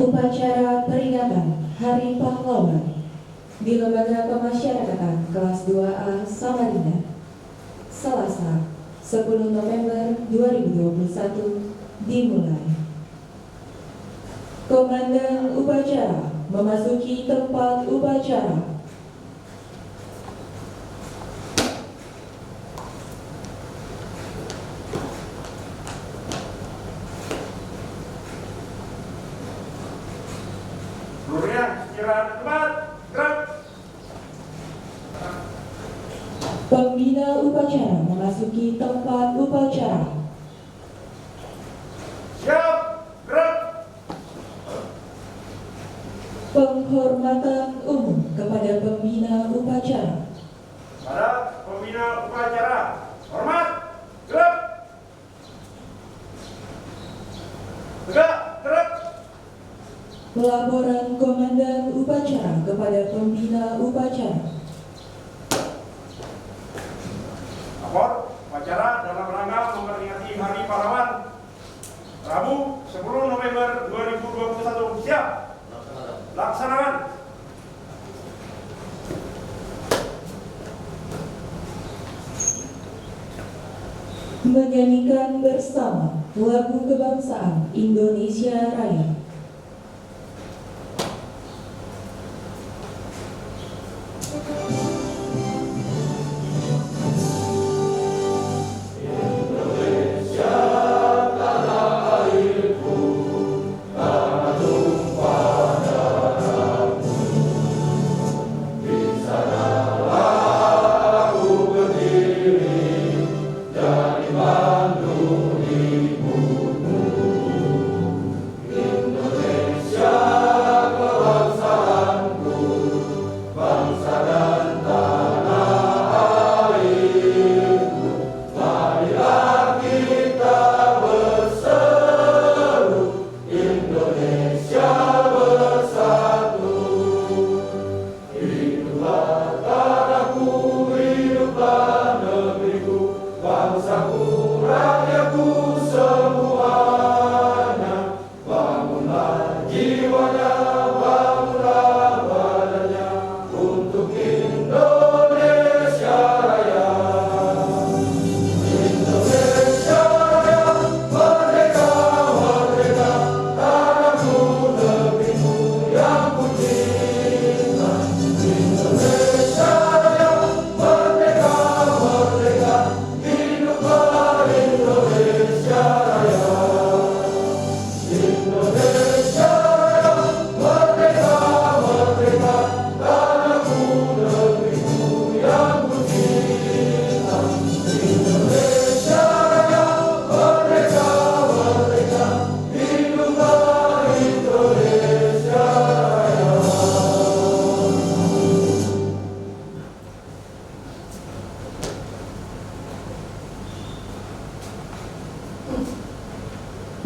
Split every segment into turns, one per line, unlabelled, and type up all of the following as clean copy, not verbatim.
Upacara peringatan Hari Pahlawan di Lembaga Pemasyarakatan kelas 2A Samarinda, Selasa 10 November 2021 dimulai. Komandan upacara memasuki tempat upacara.
Seluruhnya istirahat tempat, gerak.
Pembina upacara memasuki tempat upacara.
Siap, gerak.
Penghormatan umum kepada pembina upacara.
Pada pembina upacara, hormat, gerak. Tegak, gerak.
Laporan komandan upacara kepada pembina upacara.
Lapor upacara dalam rangka memperingati Hari Pahlawan Rabu 10 November 2021. Siap. Laksanakan.
Menyanyikan bersama lagu kebangsaan Indonesia Raya.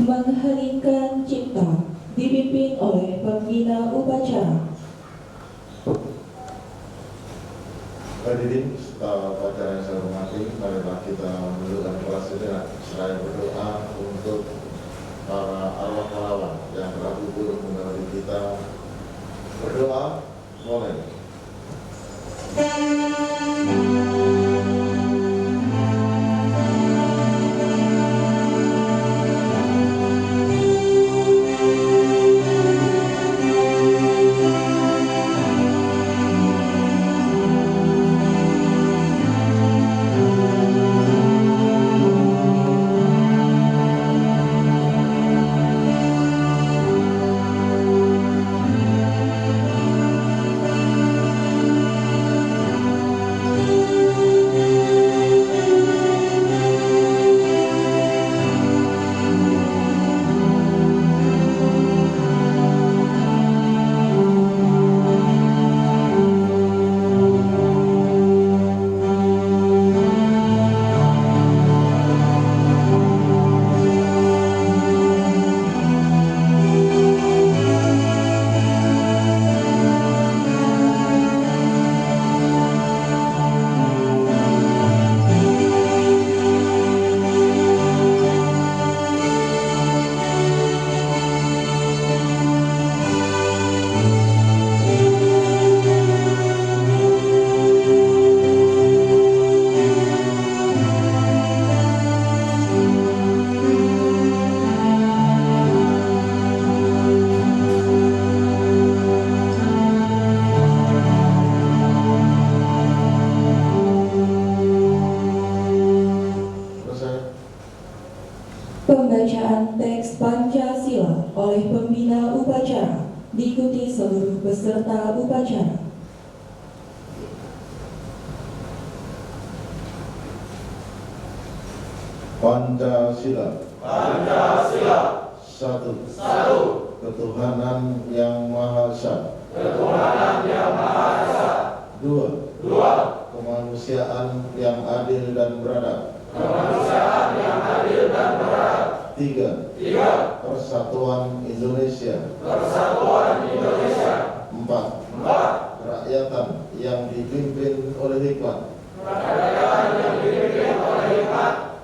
Mengheningkan cipta dipimpin oleh pembina upacara.
Hadirin upacara yang saya hormati, marilah kita menundukkan kepala sejenak seraya berdoa untuk para arwah pahlawan yang telah gugur mengenali kita. Berdoa, mulai.
teks Pancasila oleh pembina upacara, diikuti seluruh peserta upacara.
Pancasila.
Pancasila.
Satu. Ketuhanan yang Maha Esa. Dua. Kemanusiaan yang adil dan beradab. Tiga. Persatuan Indonesia. Empat. Kerakyatan yang dipimpin oleh hikmat.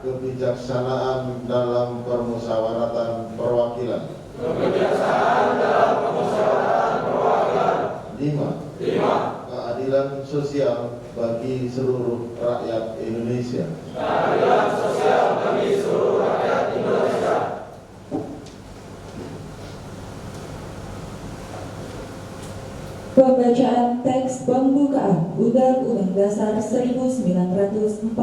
Kebijaksanaan dalam permusyawaratan perwakilan. Lima. Keadilan sosial bagi seluruh rakyat Indonesia.
Pembacaan teks pembukaan Undang-Undang Dasar 1945.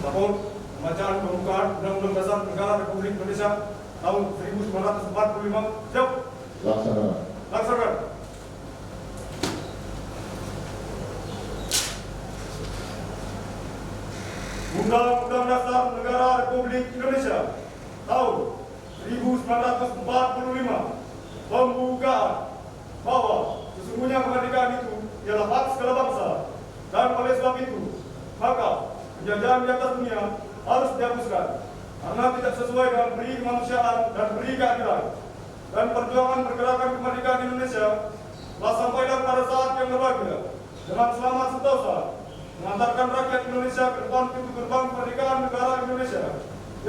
Lapor pembacaan pembukaan Undang-Undang Dasar Negara Republik Indonesia tahun 1945. Siap. Laksanakan. Undang-Undang Dasar Negara Republik Indonesia tahun 1945. Pembukaan bahwa sesungguhnya kemerdekaan itu ialah hak segala bangsa, dan oleh sebab itu maka penjajahan di atas dunia harus dihapuskan karena tidak sesuai dengan peri kemanusiaan dan peri keadilan. Dan perjuangan pergerakan kemerdekaan Indonesia telah sampailah pada saat yang berbahagia dengan selamat sentosa mengantarkan rakyat Indonesia ke depan pintu gerbang kemerdekaan negara Indonesia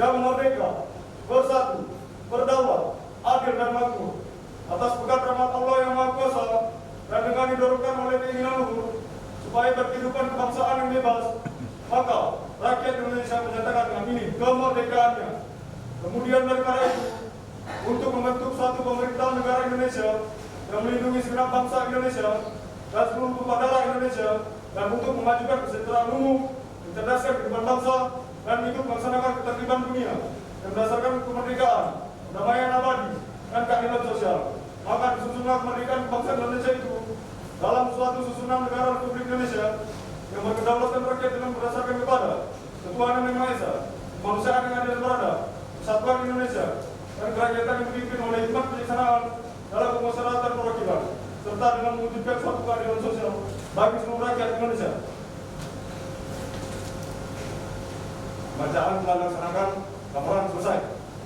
yang merdeka, bersatu, berdaulat, adil dan makmur atas berkat rahmat Allah yang Maha Kuasa, dan dengan didorongkan oleh keinginan luhur supaya berkehidupan kebangsaan yang bebas, maka rakyat Indonesia menyatakan dengan ini kemerdekaannya. Kemudian daripada itu, untuk membentuk suatu pemerintahan negara Indonesia yang melindungi segenap bangsa Indonesia dan seluruh tumpah darah Indonesia, dan untuk memajukan kesejahteraan umum, mencerdaskan kehidupan bangsa, dan ikut melaksanakan ketertiban dunia yang berdasarkan kemerdekaan, kedamaian abadi, dan keadilan sosial. Maka disusunlah kemerdekaan bangsa Indonesia itu dalam suatu susunan negara Republik Indonesia yang berkedaulatan rakyat dengan berdasarkan kepada ketuhanan yang Maha Esa, kemanusiaan yang adil dan beradab, persatuan Indonesia, dan kerakyatan yang dipimpin oleh hikmat kebijaksanaan dalam pemusyawaratan perwakilan, serta dengan mewujudkan suatu keadilan sosial bagi seluruh rakyat Indonesia. Bacaan telah dilaksanakan, laporan selesai.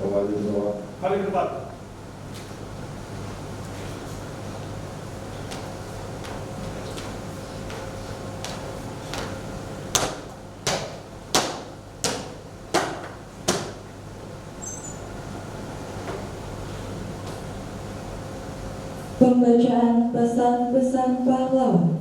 Kembali ke depan.
Pembacaan pesan-pesan pahlawan.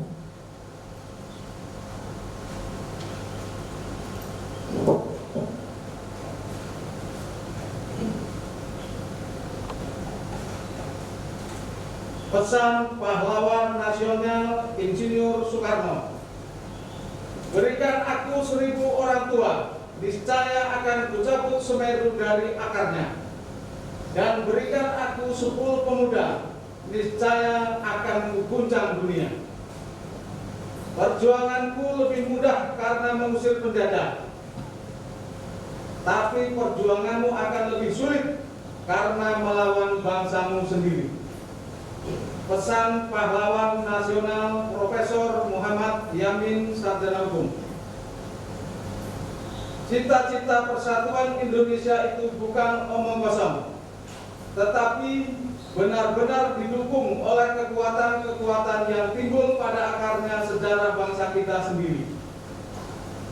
Pesan pahlawan nasional Insinyur Soekarno. Berikan aku 1000 orang tua, niscaya akan kucabut Semeru dari akarnya. Dan berikan aku 10 pemuda, niscaya akan kuguncang dunia. Perjuanganku lebih mudah karena mengusir penjajah, tapi perjuanganmu akan lebih sulit karena melawan bangsamu sendiri. Pesan pahlawan nasional Profesor Muhammad Yamin Sarjana Hukum. Cita-cita persatuan Indonesia itu bukan omong kosong, tetapi benar-benar didukung oleh kekuatan-kekuatan yang timbul pada akarnya sejarah bangsa kita sendiri.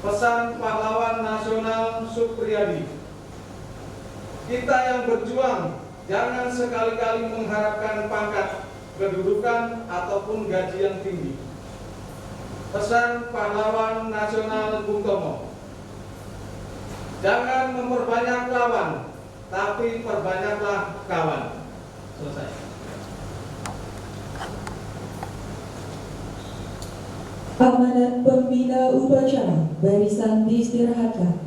Pesan pahlawan nasional Supriyadi. Kita yang berjuang jangan sekali-kali mengharapkan pangkat, kedudukan, ataupun gaji yang tinggi. Pesan pahlawan nasional Bung Tomo. Jangan memperbanyak lawan, tapi perbanyaklah kawan. Selesai.
Amanat pembina upacara, barisan diistirahatkan.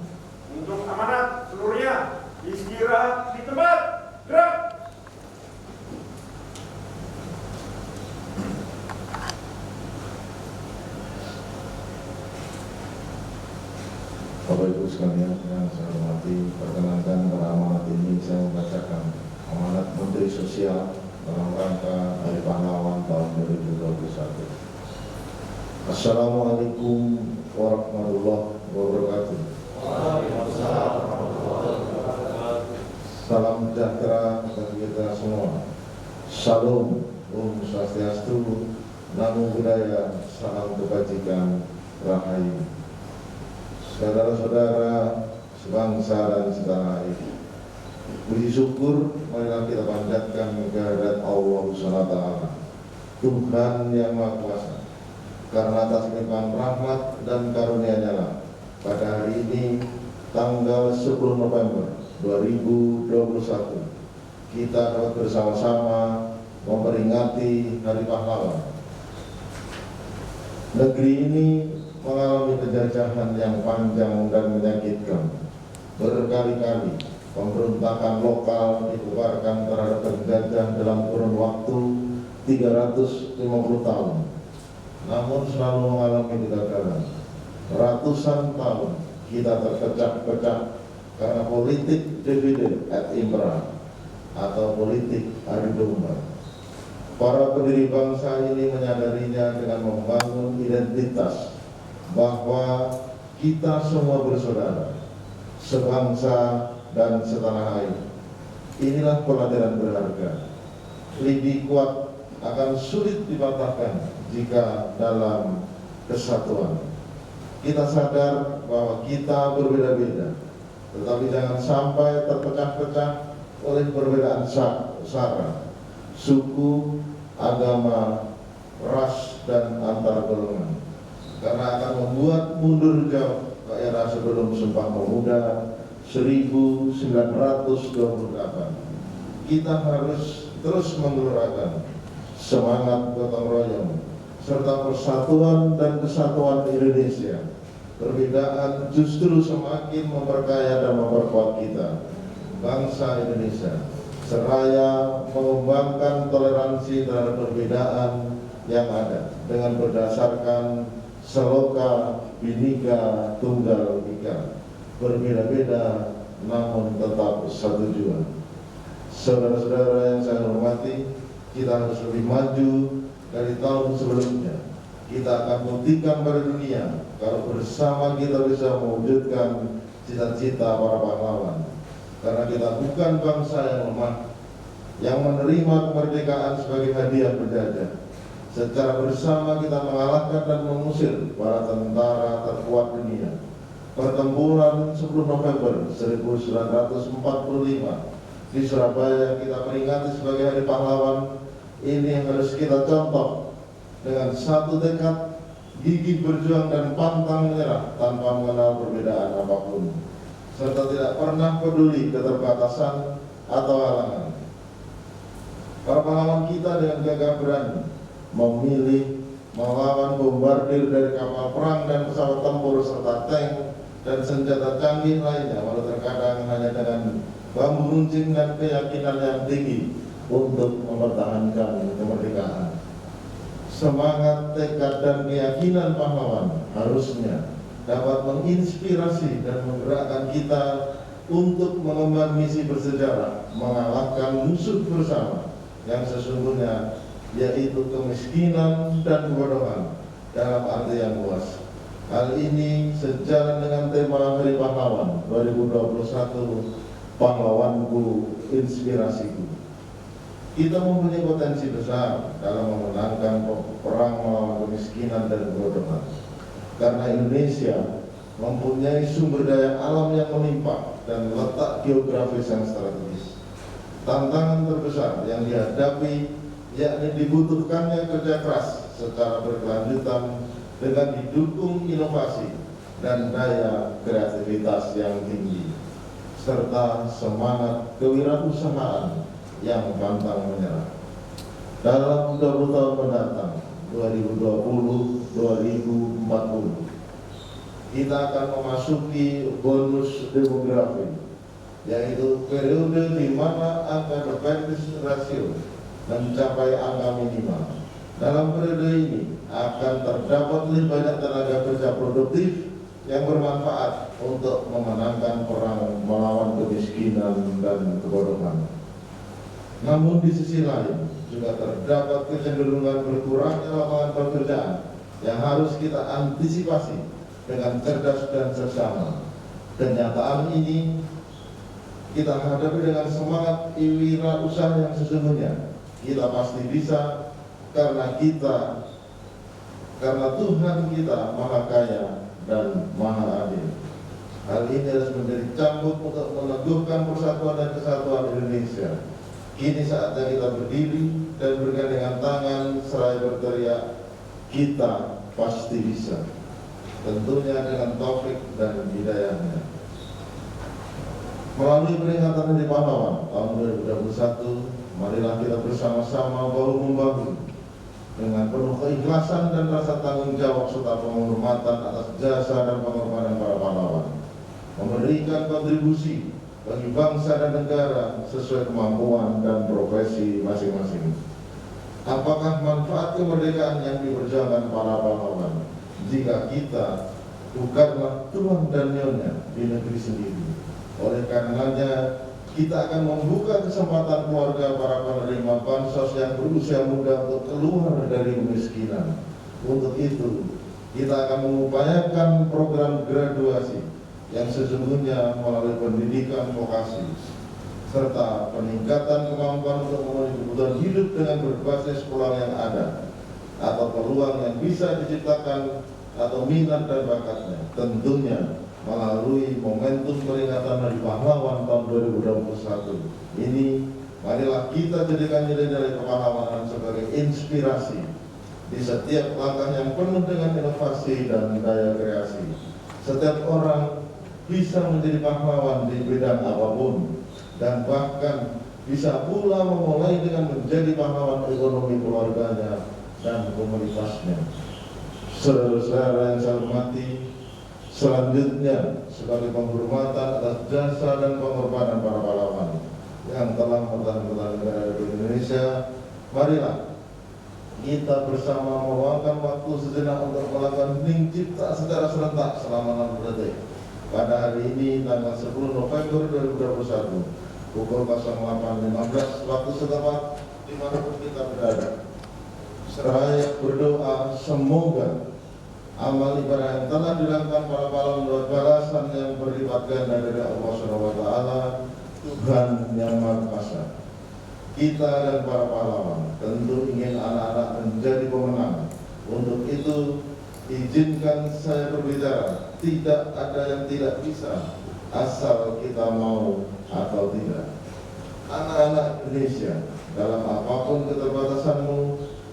Untuk amanat seluruhnya istirahat di tempat. Gerak.
Bapak Ibu sekalian yang saya hormati, perkenankan pada amanat ini saya membacakan amanat Menteri Sosial dalam rangka Hari Pahlawan tahun 2021. Assalamualaikum warahmatullahi wabarakatuh. Salam sejahtera bagi kita semua. Shalom, Om Swastiastu, Namo Buddhaya, salam kebajikan, Rahayu. Saudara-saudara sebangsa dan setanah air, puji syukur marilah kita panjatkan kehadirat Allah SWT, Tuhan yang Maha Kuasa, karena atas limpahan rahmat dan karunia-Nya lah pada hari ini tanggal 10 November 2021 kita dapat bersama-sama memperingati Hari Pahlawan. Negeri ini mengalami penjajahan yang panjang dan menyakitkan. Berkali-kali pemberontakan lokal dibubarkan terhadap penjajah dalam kurun waktu 350 tahun. Namun selalu mengalami kegagalan. Ratusan tahun kita terpecah-pecah karena politik divide et impera atau politik adu domba. Para pendiri bangsa ini menyadarinya dengan membangun identitas bahwa kita semua bersaudara, sebangsa dan setanah air. Inilah pelajaran berharga. Lidi kuat akan sulit dipatahkan jika dalam kesatuan. Kita sadar bahwa kita berbeda-beda, tetapi jangan sampai terpecah-pecah oleh perbedaan sara, suku, agama, ras, dan antar golongan. Karena akan membuat mundur jauh ke era sebelum Sumpah Pemuda 1928. Kita harus terus menggelorakan semangat gotong royong serta persatuan dan kesatuan Indonesia. Perbedaan justru semakin memperkaya dan memperkuat kita, bangsa Indonesia, seraya mengembangkan toleransi terhadap perbedaan yang ada dengan berdasarkan Seloka Bhinneka Tunggal Ika, berbeda-beda namun tetap satu tujuan. Saudara-saudara yang saya hormati, kita harus lebih maju dari tahun sebelumnya. Kita akan buktikan pada dunia kalau bersama kita bisa mewujudkan cita-cita para pahlawan. Karena kita bukan bangsa yang lemah, yang menerima kemerdekaan sebagai hadiah penjajah. Secara bersama kita mengalahkan dan mengusir para tentara terkuat dunia. Pertempuran 10 November 1945 di Surabaya kita peringati sebagai Hari Pahlawan. Ini yang harus kita contoh dengan satu tekad, gigih berjuang dan pantang menyerah tanpa mengenal perbedaan apapun, serta tidak pernah peduli keterbatasan atau halangan. Para pahlawan kita dengan gagah berani memilih melawan bombardir dari kapal perang dan pesawat tempur serta tank dan senjata canggih lainnya, walau terkadang hanya dengan bambu runcing dan keyakinan yang tinggi untuk mempertahankan kemerdekaan. Semangat, tekad, dan keyakinan pahlawan harusnya dapat menginspirasi dan menggerakkan kita untuk mengemban misi bersejarah, mengalahkan musuh bersama yang sesungguhnya, yaitu kemiskinan dan kebodohan dalam arti yang luas. Hal ini sejalan dengan tema Hari Pahlawan 2021, Pahlawanku, Inspirasiku. Kita mempunyai potensi besar dalam memenangkan perang melawan kemiskinan dan kebodohan. Karena Indonesia mempunyai sumber daya alam yang melimpah dan letak geografis yang strategis. Tantangan terbesar yang dihadapi yakni dibutuhkannya kerja keras secara berkelanjutan dengan didukung inovasi dan daya kreativitas yang tinggi, serta semangat kewirausahaan yang pantang menyerah. Dalam 20 tahun mendatang, 2020 2040. Kita akan memasuki bonus demografi, yaitu periode di mana angka dependency ratio mencapai angka minimal. Dalam periode ini akan terdapat lebih banyak tenaga kerja produktif yang bermanfaat untuk memenangkan perang melawan kemiskinan dan kebodohan. Namun di sisi lain juga terdapat kecenderungan berkurangnya lapangan pekerjaan yang harus kita antisipasi dengan cerdas dan seksama. Kenyataan ini kita hadapi dengan semangat wirausaha yang sesungguhnya. Kita pasti bisa karena Tuhan kita Maha Kaya dan Maha Adil. Hal ini harus menjadi cambuk untuk meneguhkan persatuan dan kesatuan Indonesia. Kini saatnya kita berdiri dan bergandengan tangan seraya berteriak, kita pasti bisa. Tentunya dengan taufik dan hidayahnya. Melalui peringatan Hari Pahlawan tahun 2021, marilah kita bersama-sama bahu-membahu dengan penuh keikhlasan dan rasa tanggung jawab serta penghormatan atas jasa dan pengorbanan para pahlawan, memberikan kontribusi bagi bangsa dan negara sesuai kemampuan dan profesi masing-masing. Apakah manfaat kemerdekaan yang diperjuangkan para pahlawan jika kita bukanlah tuan dan nyonya di negeri sendiri? Oleh karenanya, kita akan membuka kesempatan keluarga para penerima bansos yang berusia muda untuk keluar dari kemiskinan. Untuk itu, kita akan mengupayakan program graduasi yang sesungguhnya melalui pendidikan vokasi serta peningkatan kemampuan untuk memenuhi kebutuhan hidup dengan berbasis peluang yang ada atau peluang yang bisa diciptakan atau minat dan bakatnya, tentunya melalui momentum peringatan Hari Pahlawan tahun 2021 ini. Marilah kita jadikan nilai-nilai kepahlawanan sebagai inspirasi di setiap langkah yang penuh dengan inovasi dan daya kreasi. Setiap orang bisa menjadi pahlawan di bidang apapun, dan bahkan bisa pula memulai dengan menjadi pahlawan ekonomi keluarganya dan komunitasnya. Saudara-saudara yang saya hormati, selanjutnya sebagai penghormatan atas jasa dan pengorbanan para pahlawan yang telah mempertahankan negara Republik Indonesia, marilah kita bersama meluangkan waktu sejenak untuk melakukan hening cipta secara serentak selama 60 detik. Pada hari ini, tanggal 10 November 2021, pukul 08.15 waktu setempat dimanapun kita berada. Seraya berdoa semoga amal ibadah yang telah dilakukan para pahlawan mendapat balasan yang berlipat ganda dari Allah SWT, Tuhan yang Maha Kuasa. Kita dan para pahlawan tentu ingin anak-anak menjadi pemenang. Untuk itu, izinkan saya berbicara. Tidak ada yang tidak bisa, asal kita mau atau tidak. Anak-anak Indonesia, dalam apapun keterbatasanmu,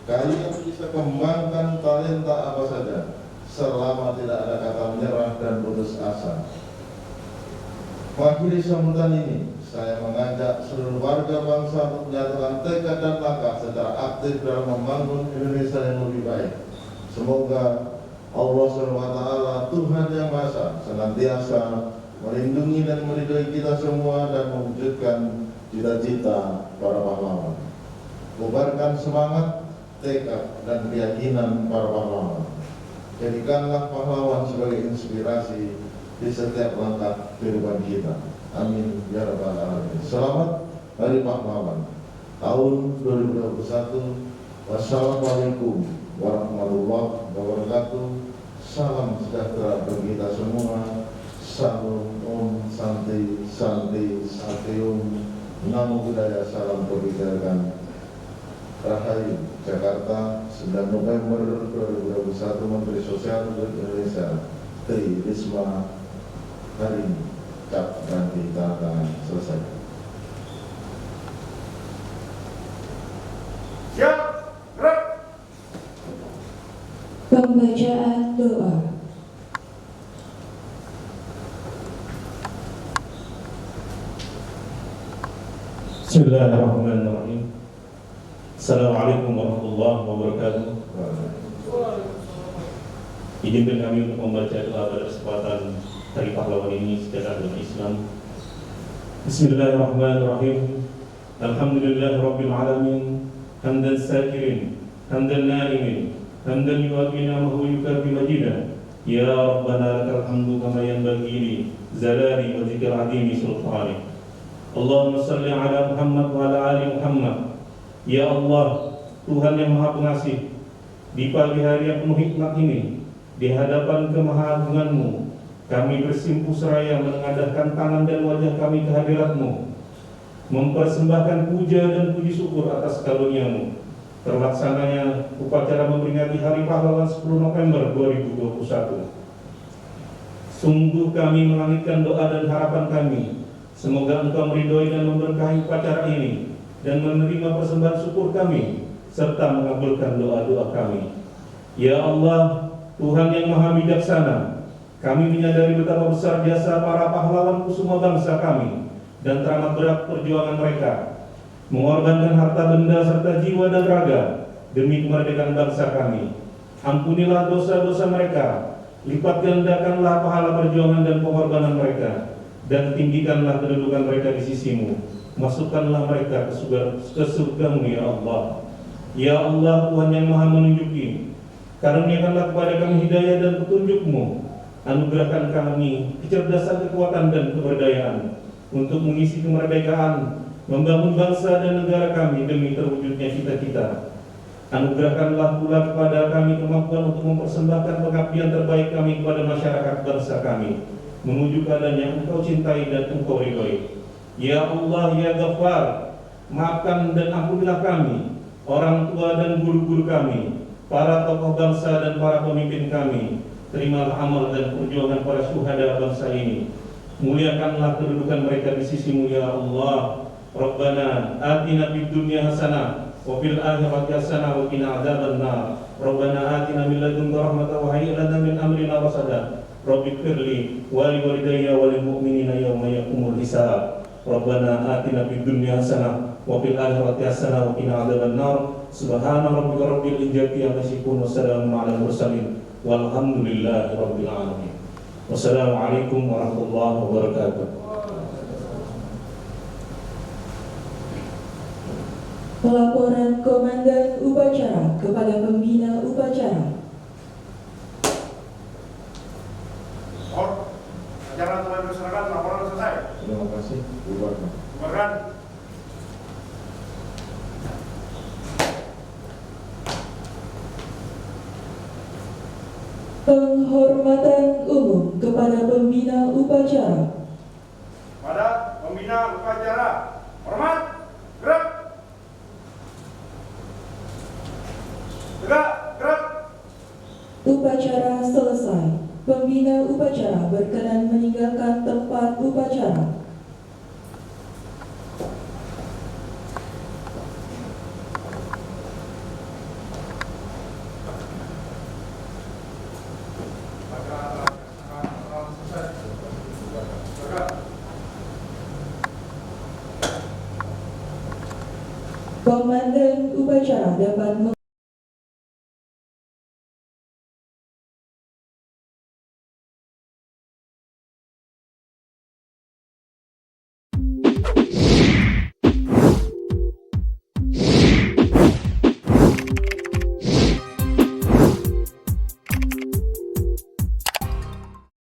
kalian bisa kembangkan talenta apa saja, selama tidak ada kata menyerah dan putus asa. Mengakhiri sambutan ini, saya mengajak seluruh warga bangsa untuk menyatakan tekad dan langkah secara aktif dalam membangun Indonesia yang lebih baik. Semoga Allah SWT, Tuhan yang Maha Esa, senantiasa melindungi dan meridhoi kita semua dan mewujudkan cita-cita para pahlawan. Kobarkan semangat, tekad, dan keyakinan para pahlawan. Jadikanlah pahlawan sebagai inspirasi di setiap langkah kehidupan kita. Amin ya rabbal alamin. Selamat Hari Pahlawan tahun 2021. Wassalamualaikum warahmatullahi wabarakatuh. Salam sejahtera bagi kita semua. Salam Om Santi Santi Satyum. Namo Buddhaya, salam kebijakan. Rahayu, Jakarta, 9 November 2021. Menteri Sosial Republik Indonesia Tri Risma hari ini. Cap dan ditandatangan. Selesai.
Siap, gerak.
Pembacaan doa.
Bismillahirrahmanirrahim. Assalamualaikum warahmatullahi wabarakatuh. Izinkan kami untuk membaca doa pada kesempatan Hari Pahlawan ini secara agama Islam. Bismillahirrahmanirrahim. Alhamdulillahirabbil alamin. Hamdan sakirin, hamdan naimin, hamdan yuwafi ni'amahu wa yukafi majidah. Ya Rabbana lakal hamdu kama yanbaghi li zalali wajhikal azimi sultani. Allahumma salli ala Muhammad wa ala ali Muhammad. Ya Allah, Tuhan yang Maha Pengasih, di pagi hari yang penuh hikmat ini, di hadapan kemahagunganmu, kami bersimpuh seraya menengadahkan tangan dan wajah kami ke hadirat-Mu, mempersembahkan puja dan puji syukur atas karunia-Mu. Terlaksananya upacara memperingati Hari Pahlawan 10 November 2021. Sungguh kami melangitkan doa dan harapan kami, semoga Engkau meridhoi dan memberkahi upacara ini dan menerima persembahan syukur kami serta mengabulkan doa-doa kami. Ya Allah, Tuhan yang Maha Bijaksana, kami menyadari betapa besar jasa para pahlawan kusuma bangsa kami dan teramat berat perjuangan mereka, mengorbankan harta benda serta jiwa dan raga demi kemerdekaan bangsa kami. Ampunilah dosa-dosa mereka, lipat gandakanlah pahala perjuangan dan pengorbanan mereka, dan tinggikanlah kedudukan mereka di sisi-Mu. Masukkanlah mereka ke surga-Mu, ya Allah. Ya Allah, Tuhan yang Maha menunjuki, karuniakanlah kepada kami hidayah dan petunjuk-Mu. Anugerahkan kami kecerdasan, kekuatan, dan keberdayaan untuk mengisi kemerdekaan, membangun bangsa dan negara kami demi terwujudnya cita-cita. Anugerahkanlah pula kepada kami kemampuan untuk mempersembahkan pengabdian terbaik kami kepada masyarakat bangsa kami, menuju keadaan yang Engkau cintai dan Engkau ridhoi. Ya Allah, ya Ghaffar, maafkan dan ampunilah kami, orang tua dan guru-guru kami, para tokoh bangsa dan para pemimpin kami. Terimalah amal dan perjuangan para syuhada bangsa ini. Muliakanlah kedudukan mereka di sisi-Mu, ya Allah. Rabbana atina fid dunya hasanah wa fil akhirati hasanah wa qina adzabannar. Rabbana atina min ladunka rahmatan wa hayyi lana min amrina rasada. Rabbighfirli wa li walidayya wa lil mu'minina yawma yaqumul hisab. Rabbana atina fid dunya hasanah wa fil akhirati hasanah wa qina adzabannar. Subhana rabbika rabbil izzati amma yasifun wa salamun alal mursalin walhamdulillahi rabbil alamin. Wassalamualaikum warahmatullahi wabarakatuh.
Pelaporan Komandan Upacara kepada Pembina Upacara.
Acara telah dilaksanakan, laporan selesai.
Terima kasih. Bubarkan.
Bubarkan.
Penghormatan umum kepada Pembina Upacara.
Pada pembina upacara, hormat, gerak. Tegak, gerak.
Upacara selesai. Pembina upacara berkenan meninggalkan tempat upacara. Komandan upacara dapat